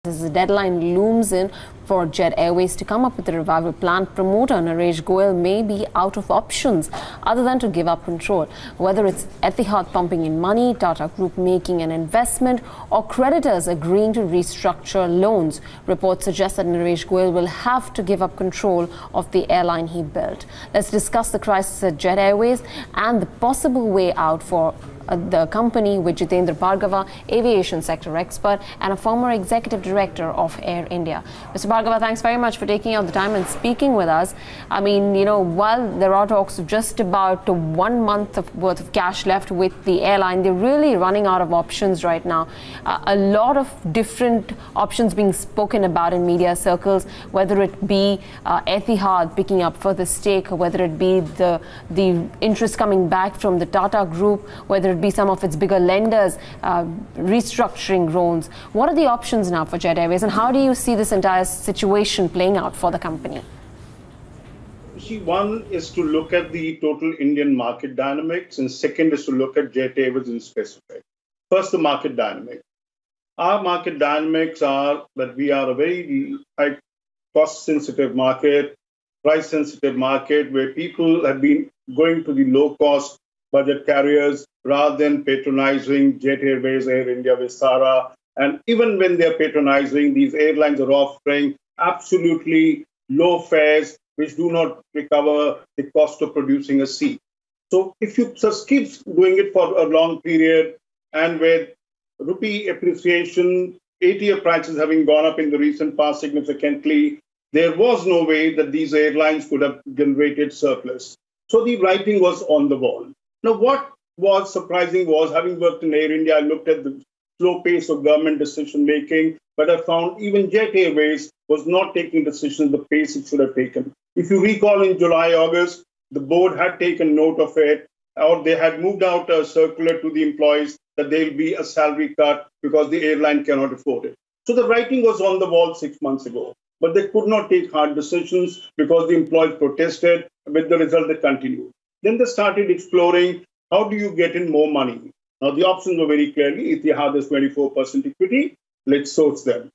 As the deadline looms in for Jet Airways to come up with a revival plan, promoter Naresh Goyal may be out of options other than to give up control. Whether it's Etihad pumping in money, Tata Group making an investment, or creditors agreeing to restructure loans, reports suggest that Naresh Goyal will have to give up control of the airline he built. Let's discuss the crisis at Jet Airways and the possible way out for the company with Jitender Bhargava, aviation sector expert and a former executive director of Air India. Mr. Bhargava, thanks very much for taking out the time and speaking with us. I mean, while there are talks of just about 1 month worth of cash left with the airline, they're really running out of options right now. A lot of different options being spoken about in media circles, whether it be Etihad picking up further stake, whether it be the interest coming back from the Tata Group, whether it be some of its bigger lenders restructuring loans. What are the options now for Jet Airways, and how do you see this entire situation playing out for the company? See, one is to look at the total Indian market dynamics, and second is to look at Jet Airways in specific. First, the market dynamics. Our market dynamics are that we are a very high cost-sensitive market, price-sensitive market, where people have been going to the low-cost budget carriers rather than patronizing Jet Airways, Air India, Vistara. And even when they're patronizing, these airlines are offering absolutely low fares, which do not recover the cost of producing a seat. So if you just keep doing it for a long period, and with rupee appreciation, ATF prices having gone up in the recent past significantly, there was no way that these airlines could have generated surplus. So the writing was on the wall. Now, what was surprising was, having worked in Air India, I looked at the slow pace of government decision-making, but I found even Jet Airways was not taking decisions the pace it should have taken. If you recall, in July, August, the board had taken note of it, or they had moved out a circular to the employees that there will be a salary cut because the airline cannot afford it. So the writing was on the wall 6 months ago, but they could not take hard decisions because the employees protested. With the result, they continued. Then they started exploring, how do you get in more money? Now, the options were very clearly, Etihad has 24% equity, let's source them.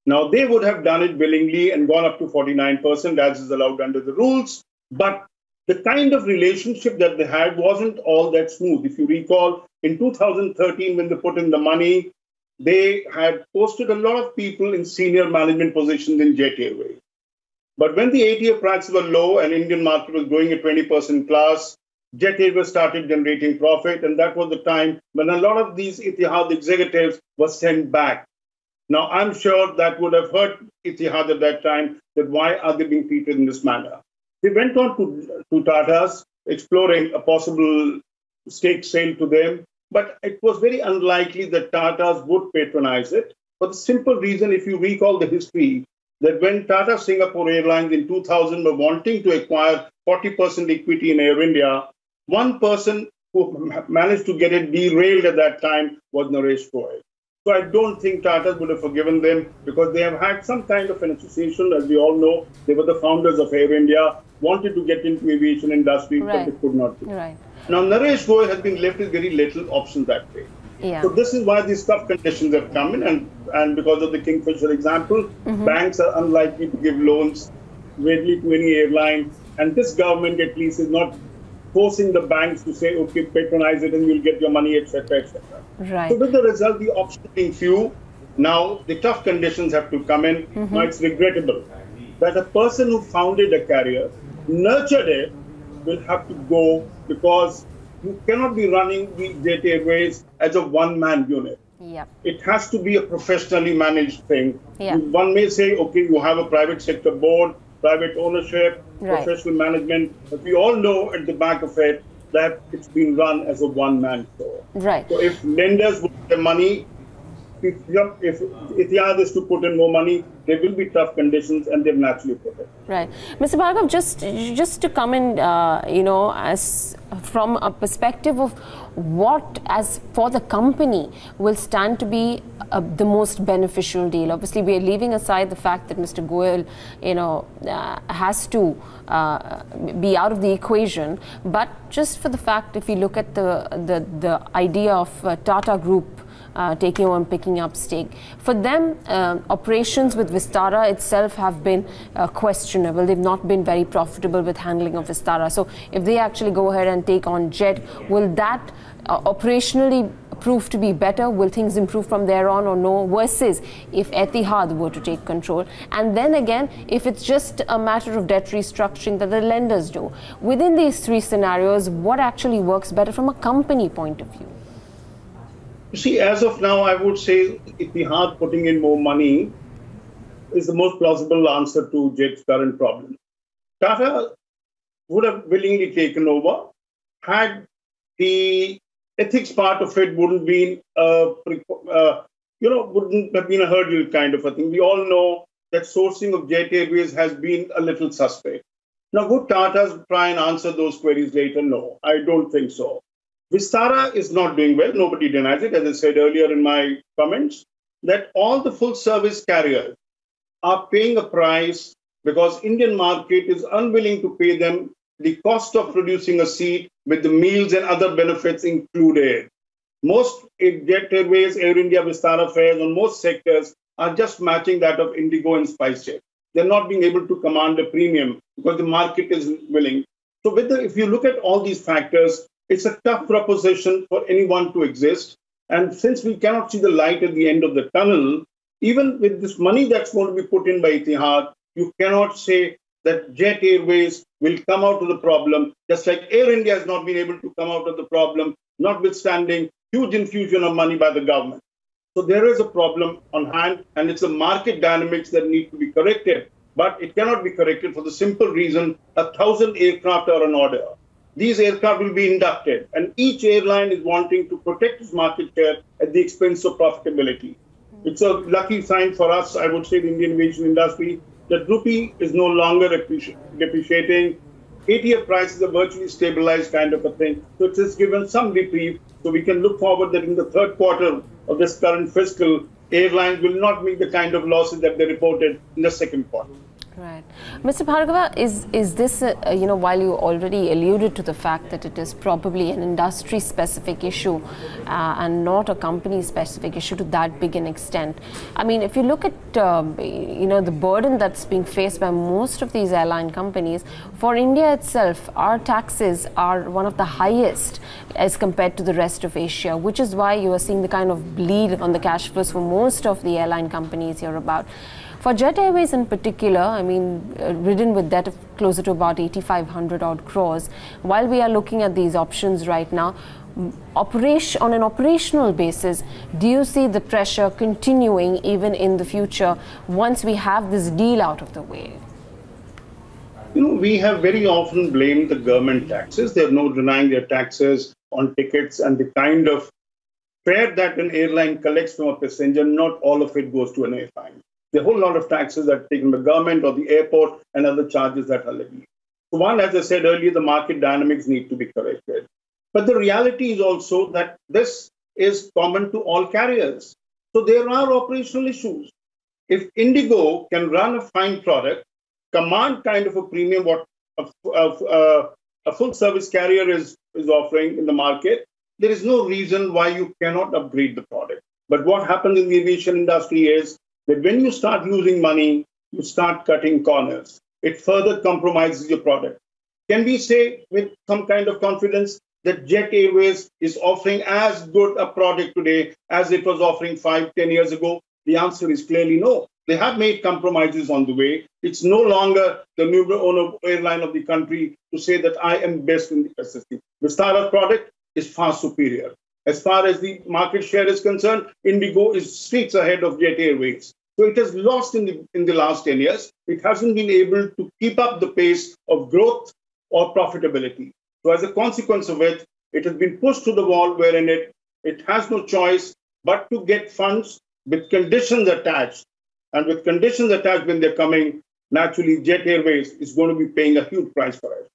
Now, they would have done it willingly and gone up to 49%, as is allowed under the rules. But the kind of relationship that they had wasn't all that smooth. If you recall, in 2013, when they put in the money, they had posted a lot of people in senior management positions in Jet Airways. But when the ATF prices were low and Indian market was growing at 20% plus, Jet Airways started generating profit, and that was the time when a lot of these Etihad executives were sent back. Now, I'm sure that would have hurt Etihad at that time, that why are they being treated in this manner? They went on to Tata's, exploring a possible stake sale to them, but it was very unlikely that Tata's would patronize it, for the simple reason, if you recall the history, that when Tata Singapore Airlines in 2000 were wanting to acquire 40% equity in Air India, one person who managed to get it derailed at that time was Naresh Goyal. So I don't think Tata would have forgiven them, because they have had some kind of an association. As we all know, they were the founders of Air India, wanted to get into aviation industry, but they could not do. Right. Now, Naresh Goyal has been left with very little options that way. Yeah. So this is why these tough conditions have come in, and because of the Kingfisher example, banks are unlikely to give loans readily to any airline, and this government at least is not forcing the banks to say, okay, patronize it and you'll get your money, etc., etc. Right. So with the result, the options being few, now the tough conditions have to come in. Now it's regrettable that a person who founded a carrier, nurtured it, will have to go, because you cannot be running the Jet Airways as a one-man unit. Yep. It has to be a professionally managed thing. Yep. One may say, okay, you have a private sector board, private ownership, professional management, but we all know at the back of it that it's been run as a one-man show. Right. So if lenders would have money, if Etihad is to put in more money, there will be tough conditions, and they've naturally put it. Right. Mr. Bhargav, just to come in, as from a perspective of what, as for the company, will stand to be the most beneficial deal. Obviously, we are leaving aside the fact that Mr. Goyal, has to be out of the equation. But just for the fact, if you look at the idea of Tata Group taking over and picking up stake. For them, operations with Vistara itself have been questionable. They've not been very profitable with handling of Vistara. So if they actually go ahead and take on Jet, will that operationally prove to be better? Will things improve from there on or no? Versus if Etihad were to take control. And then again, if it's just a matter of debt restructuring that the lenders do. Within these three scenarios, what actually works better from a company point of view? You see, as of now, I would say Etihad putting in more money is the most plausible answer to Jet's current problem. Tata would have willingly taken over had the ethics part of it wouldn't have been a hurdle kind of a thing. We all know that sourcing of Jet Airways has been a little suspect. Now, would Tata try and answer those queries later? No, I don't think so. Vistara is not doing well. Nobody denies it. As I said earlier in my comments, that all the full service carriers are paying a price because Indian market is unwilling to pay them the cost of producing a seat with the meals and other benefits included. Most Jet Airways, Air India, Vistara fares on most sectors are just matching that of Indigo and SpiceJet. They're not being able to command a premium because the market is willing. So if you look at all these factors, it's a tough proposition for anyone to exist. And since we cannot see the light at the end of the tunnel, even with this money that's going to be put in by Etihad, you cannot say that Jet Airways will come out of the problem, just like Air India has not been able to come out of the problem, notwithstanding huge infusion of money by the government. So there is a problem on hand, and it's the market dynamics that need to be corrected. But it cannot be corrected for the simple reason 1,000 aircraft are on order. These aircraft will be inducted, and each airline is wanting to protect its market share at the expense of profitability. It's a lucky sign for us, I would say, the Indian aviation industry, that rupee is no longer depreciating. ATF prices are virtually stabilized kind of a thing. So it has given some reprieve. So we can look forward that in the third quarter of this current fiscal, airlines will not make the kind of losses that they reported in the second quarter. Right. Mr. Bhargava, is this, while you already alluded to the fact that it is probably an industry-specific issue and not a company-specific issue to that big an extent. I mean, if you look at, the burden that's being faced by most of these airline companies, for India itself, our taxes are one of the highest as compared to the rest of Asia, which is why you are seeing the kind of bleed on the cash flows for most of the airline companies here about. For Jet Airways in particular, I mean, ridden with debt of closer to about 8,500 odd crores, while we are looking at these options right now, on an operational basis, do you see the pressure continuing even in the future once we have this deal out of the way? We have very often blamed the government taxes. There's no denying their taxes on tickets and the kind of fare that an airline collects from a passenger. Not all of it goes to an airline. There are a whole lot of taxes that are taken by the government or the airport and other charges that are levied. So one, as I said earlier, the market dynamics need to be corrected. But the reality is also that this is common to all carriers. So there are operational issues. If Indigo can run a fine product, command kind of a premium what a full service carrier is offering in the market, there is no reason why you cannot upgrade the product. But what happens in the aviation industry is that when you start losing money, you start cutting corners. It further compromises your product. Can we say with some kind of confidence that Jet Airways is offering as good a product today as it was offering 5-10 years ago? The answer is clearly no. They have made compromises on the way. It's no longer the number one airline of the country to say that I am best in the SSC. Vistara's product is far superior. As far as the market share is concerned, Indigo is streets ahead of Jet Airways. So it has lost in the last 10 years. It hasn't been able to keep up the pace of growth or profitability. So as a consequence of it, it has been pushed to the wall wherein it has no choice but to get funds with conditions attached. And with conditions attached when they're coming, naturally Jet Airways is going to be paying a huge price for it.